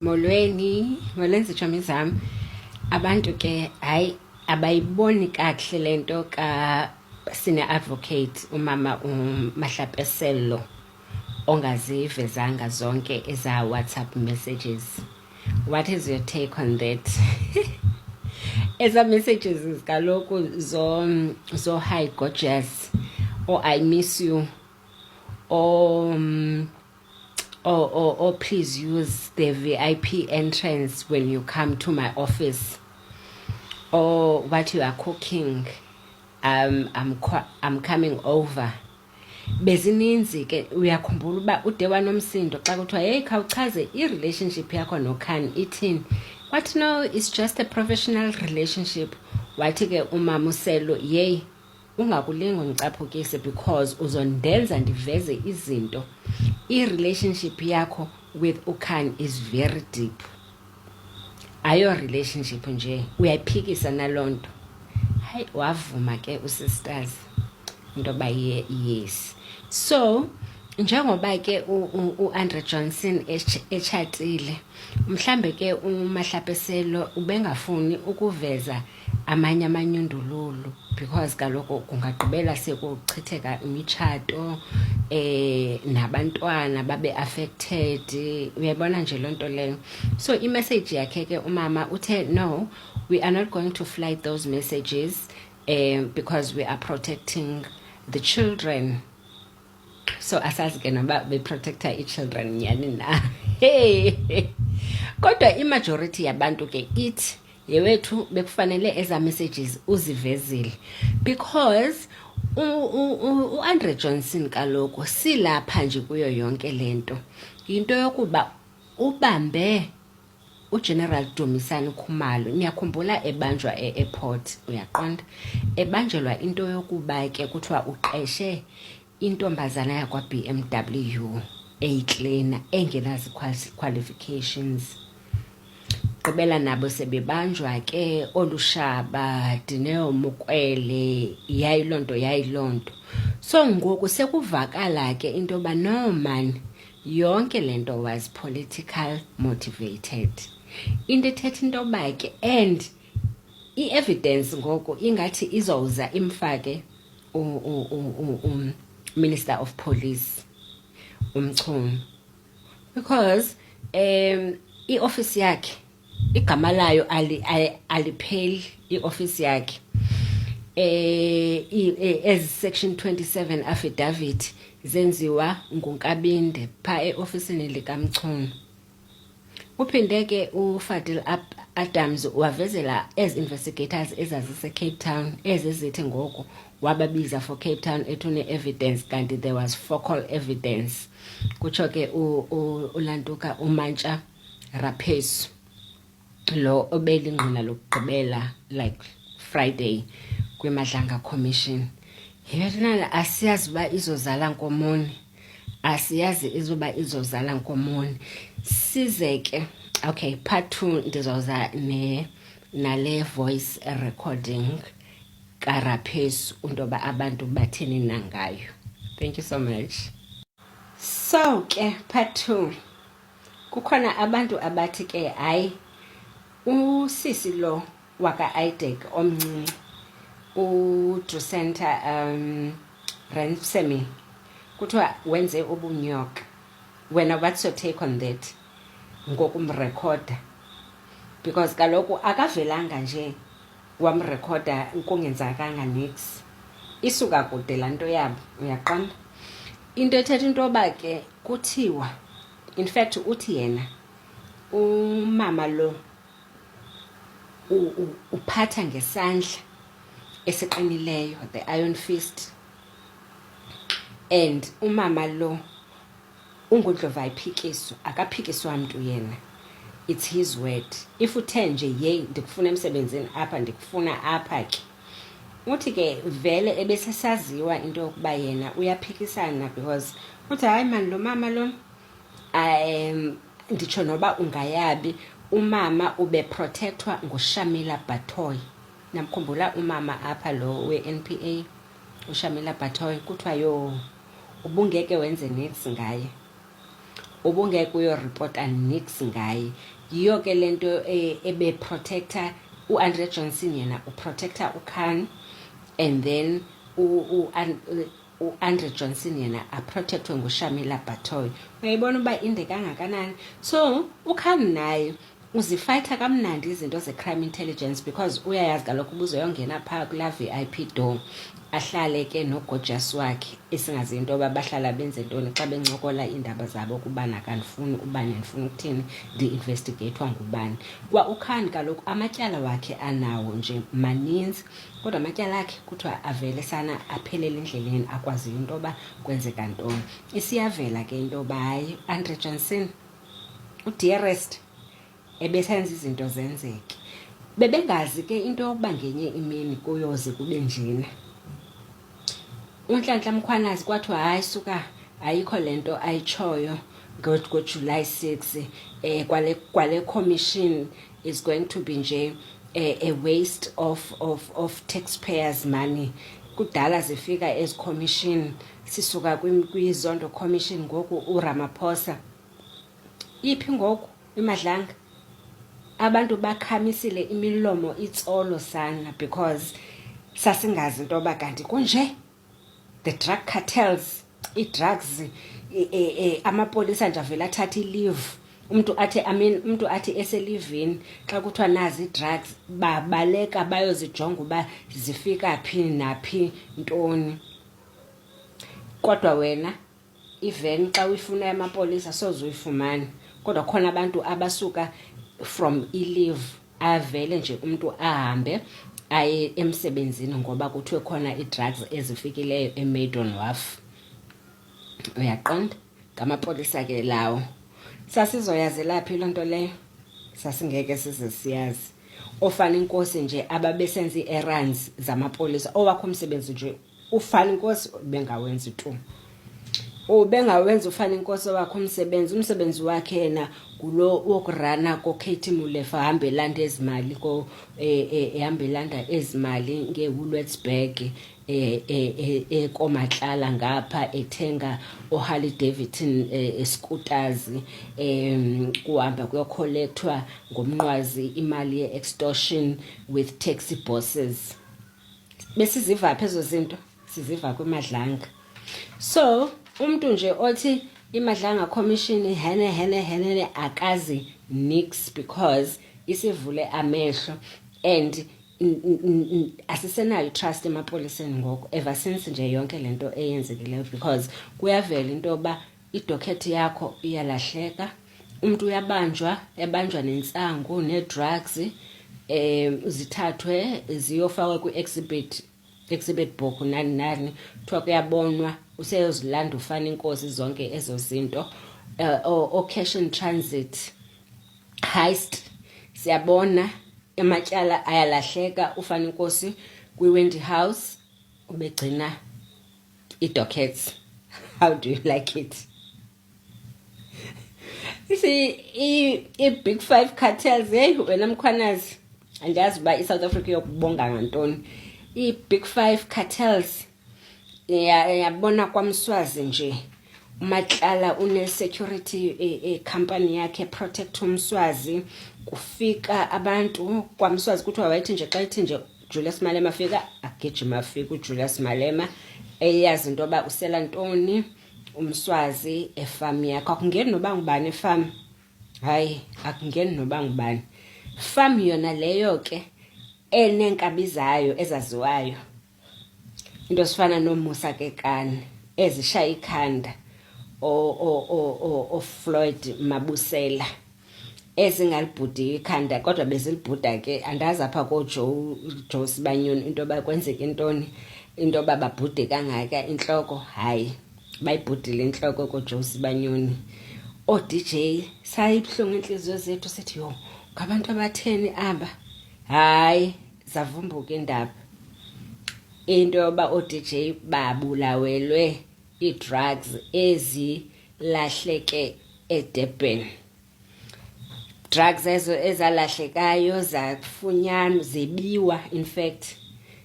Molweni zitshomi zam. Abantu ke hayi abayiboni kakuhle lento ka sine advocate umama uMahlapeselo ongazivezanga zonke eza WhatsApp messages. What is your take on that? Eza messages kaloku zo hi gorgeous or I miss you or please use the VIP entrance when you come to my office, or what you are cooking, I'm coming over. Bezininzi ke uyakhumbula uba ude wanomsindo xa kuthiwa hey khawuchaze i-relationship yakho noKhan ithini. What no, it's just a professional relationship. Wathi ke umama uSelo yey ungakulinga undicaphukise because uzondenza ndiveze izinto. I-relationship yakho with uKhan is very deep. Ayo relationship nje uyayiphikisa nalonto. Hayi wavuma ke usisters into ba yes. So njengoba ke uAndre Johnson echatile, mhlambe ke uMahlapeselo ubengafuni ukuveza amanye amanyundululu because kaloku kungagqibela sekuchitheka imitshato nabantwana babe affected, uyabona nje lonto leyo. So imessage yakhe ke umama uthe no, we are not going to flight those messages because we are protecting the children. So asazi ke noba beprotecta i-children nyani na. Hey, kodwa imajority yabantu ke ithi yewethu bekufanele eza messages uzivezile because uAndre Johnson kaloku silapha nje kuyo yonke lento into yokuba ubambe uGeneral Dumisani Khumalo. Niyakhumbula ebanjwa e-airport, uyaqonda ebanjelwa into yokuba ke kuthiwa uqeshe intombazana yakwa BMW eyiklina engenazi qualifications. Gqibela nabo sebebanjwa ke Olushaba, Dineo Mukwele, yayilonto. So ngoku sekuvakala ke into ba no man, yonke lento was political motivated. Into ethetha into ba ke and i-evidence ngoku ingathi izoza imfake Minister of Police uMchunu because i-office yakhe igama layo alipheli i-office yakhe as section 27 affidavit zenziwa nguNkabinde pha e-ofisini likaMchunu. Uphinde ke uFadil Adams wavezela as investigators ezazise Cape Town ezizithi ngoku wababiza for Cape Town ethune evidence kanti there was focal evidence. Kutsho ke ulantuka uMantsa Raphesu lo obelingqina lokugqibela like Friday kwiMadlanga Commission. Yena asiyazi ba izozala nkomoni, asiyazi izoba izozala nkomoni. Sizeke okay, part 2 ndizoza nale voice recording kaRaphesu untoba abantu bathini nangayo. Thank you so much. So ke part 2 kukhona abantu abathi ke hayi usisi lo waka IDEC omncinci uDrusenta Ransome kuthiwa wenze ubunyoka. Wena what's your take on that? Ngokumrecorda because kaloku akavelanga nje wamrecorda kungenzakanga nix, isuka kude lanto yabo, uyaqonda. Into ethetha into ba ke kuthiwa in fact uthi yena umama lo uphatha ngesandla esiqinileyo, the iron fist, and umama lo ungundlova iphikiswa, akaphikiswa mntu yena, it's his word. If uthe nje yey ndikufuna emsebenzini apha ndikufuna apha ke uthi ke vele ebesesaziwa into yokuba yena uyaphikisana because uthi hayi man lo mama lo nditsho noba ungayabi umama ube protectwa nguShamila Batoy. Namkhumbula umama apha lo we-NPA uShamila Batoy kuthiwa yo ubungeke wenze nix ngaye. ubungeke uyoreporta nix ngaye. Yiyo ke lento ebe protector uAndre Johnson yena uprotector uKhan, and then uAndre Johnson yena aprotectwe nguShamila Batoyi. Uyayibona uba inde kangakanani. So uKhan naye uzifayitha kamnandi izinto ze-crime intelligence, because uyayazi kaloku ubuzoyongena phaa kulaa VIP door, ahlale ke nogorgeous wakhe esingazi into yoba bahlala benze ntoni xa bencokola iindaba zabo kubana kandifuni ubani, ndifuna ukuthini, ndi-investigatwa ngubani. Kwa uKhan kaloku amatyala wakhe anawo nje maninzi, kodwa amatyala akhe kuthiwa avele sana aphelele endleleni, akwaziyo into yoba kwenzeka ntoni. Isiyavela ke into yoba hayi uAndre Johnson uDearest ebesenza izinto zenzeke. Bebengazi ke into yokuba ngenye imini kuyoze kube njena. uNhlanhla Mkhwanazi kwathiwa hayi suka, ayikho lento ayitshoyo ngoJuly 6, kwale commission is going to be nje a waste of taxpayers money. Kudala zifika ezi commission, sisuka kwizondo commission, ngoku uRamaphosa iphi ngoku imadlanga. Abantu bakhamisile imilomo itsolo sana, because sasingazi into yoba kanti kunje. The drug cartels, i-drugs, amapolisa nje avela athatha i-leave. Umntu athi eselivini xa kuthiwa nazi i-drugs, babaleka bayozijonga uba zifika phi naphi ntoni. Kodwa wena even xa uyifuna amapolisa soze uyifumane, kodwa khona abantu abasuka from i-leave avele nje umntu ahambe aye emsebenzini ngoba kuthiwe khona i-drugs ezifikileyo eMaidon Wharf. Uyaqonda? Ngamapolisa ke lawo. Sasizoyazela phi loo nto leyo? Sasingeke size siyazi. Ofana inkosi nje ababesenza ii-errands zamapolisa, owakho umsebenzi nje ufana inkosi bengawenzi tu. Ubengawenza ufana inkosi wakho umsebenzi wakhe yena kulo wokurana koKatie Molefe, hambelanda ezimali ehambelanda ezimali ngeWoolworthsburg koMatlala ngapha, ethenga oHarley Davidson scooters, kuhamba kuyocollectwa ngomnqwazi imali ye-extortion with taxi bosses. Besiziva phezo zinto, siziva kwimadlanga. So umuntu nje othi imadlanga commission hene akazi nix, because isivule amehlo, and asisenayo trust emapoliseni ngoku ever since nje yonke lento eyenzekileyo, because kuyavela into yoba idocket yakho iyalahleka, umuntu ebanjwa nentsangu ne-drugs, zithathwe ziyofakwa kwi-exhibit book nani, kuthiwa kuyabonwa, useyozilanda ufana inkosi zonke ezo zinto. O-cash and transit heist, siyabona ematyala ayalahleka, ufana inkosi kwi-Wendy House ubegcina i-dockets. How do you like it? You see, i-Big Five cartels, hey wena Mkhwanazi, andiyazi uba iSouth Africa yokubonga ngantoni. I-Big Five cartels, yabona kwaMswazi nje, uMatlala une-security company yakhe protect uMswazi. Kufika abantu kwaMswazi kuthiwa wayithi nje xa ithi nje Julius Malema afika, agijima afika uJulius Malema, eyazi into yoba usela ntoni uMswazi efarm yakhe. Akungeni noba ngubani efarm, hayi akungeni noba ngubani. Farm yona leyo ke eneenkabi zayo ezaziwayo, into zifana noMusa Kekane ezishaya ikhanda Floyd Mabusela, ezingalibhudiyo ikhanda, kodwa bezilibhuda ke andazi apha koJoe Sibanyoni into yoba kwenzeka intoni, into yoba babhude kangaka intloko. Hayi, bayibhudile intloko koJoe Sibanyoni. O-DJ sayibuhlungu inhliziyo zethu, sithi yo ngabantu abatheni aba. Hayi, zavumbuka indaba into yoba o-DJ babulawelwe i-drugs ezilahleke eDurban. Drugs ezo ezalahlekayo zafunyanwa, zebiwa, in fact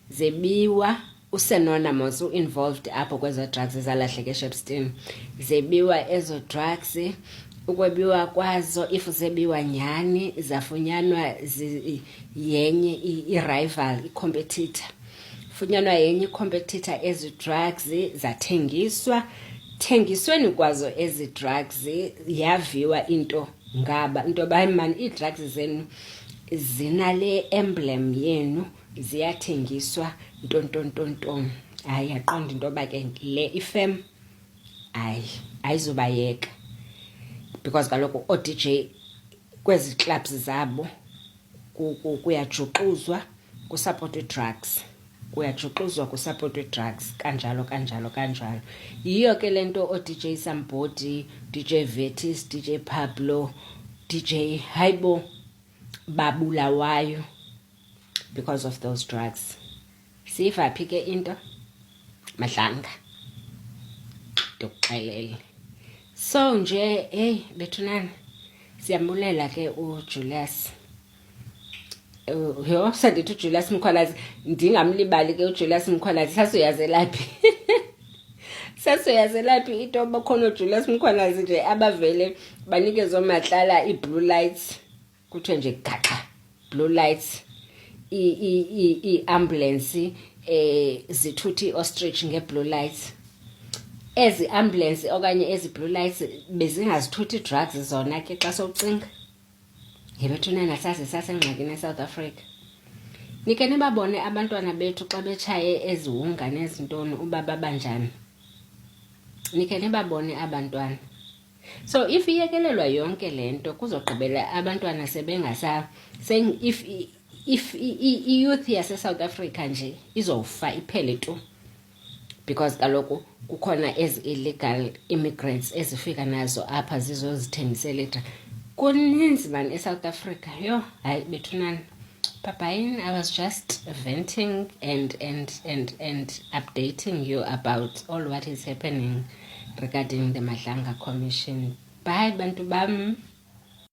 zebiwa. uSenonamos involved apho kwezo drugs ezalahleke eShepstone, zebiwa ezo drugs. ukwebiwa kwazo if zebiwa nyani zafunyanwa yenye i-rival i-competitor, funyanwa yenye i-competitor ezi drugs zathengiswa, thengisweni kwazo ezi drugs yaviwa into ngaba into bayimani ii-drugs zenu zinale emblem yenu ziyathengiswa ntontontonton. Hayi yaqonda into yoba ke le ifem ayizubayeka because kaloku o-DJ kwezi clubs zabo kuyajuxuzwa kusupportwe drugs, kuyajuxuzwa kusupportwe drugs, kanjalo kanjalo kanjalo. Yiyo ke lento o-DJ Sambodi, DJ Vetis, DJ Pablo, DJ Haibo babulawayo because of those drugs. Sivaphi ke into Madlanga ndokuxelele. So nje bethunana siyambulela ke uJulius. Yo sendithi uJulius Mkhwanazi ndingamlibali ke uJulius Mkhwanazi sasoyazelaphi. Sasoyazelaphi into bakhona uJulius Mkhwanazi nje abavele banikezwe matlala i-blue lights kuthiwe nje gaxa blue lights i-ambulance zithuthi ostrich nge-blue lights. Ezi ambulance okanye ezi blue lights bezingazithuthi drugs zona ke xa sowucinga. Yebethunana sasengxakini eSouth Africa. Nike nibabone abantwana bethu xa betshaye ezihunga nezintoni uba babanjani. Nike nibabone abantwana. So if iyekelelwa yonke lento kuzogqibela abantwana sebengasa saying if youth yase South Africa nje izofa iphele tu because kaloku kukhona ezi illegal immigrants ezifika nazo apha zizozithengisela kuninzi man eSouth Africa. Yo hayi bethunana Papain, I was just venting and updating you about all what is happening regarding the Madlanga Commission. Bye bantu bam.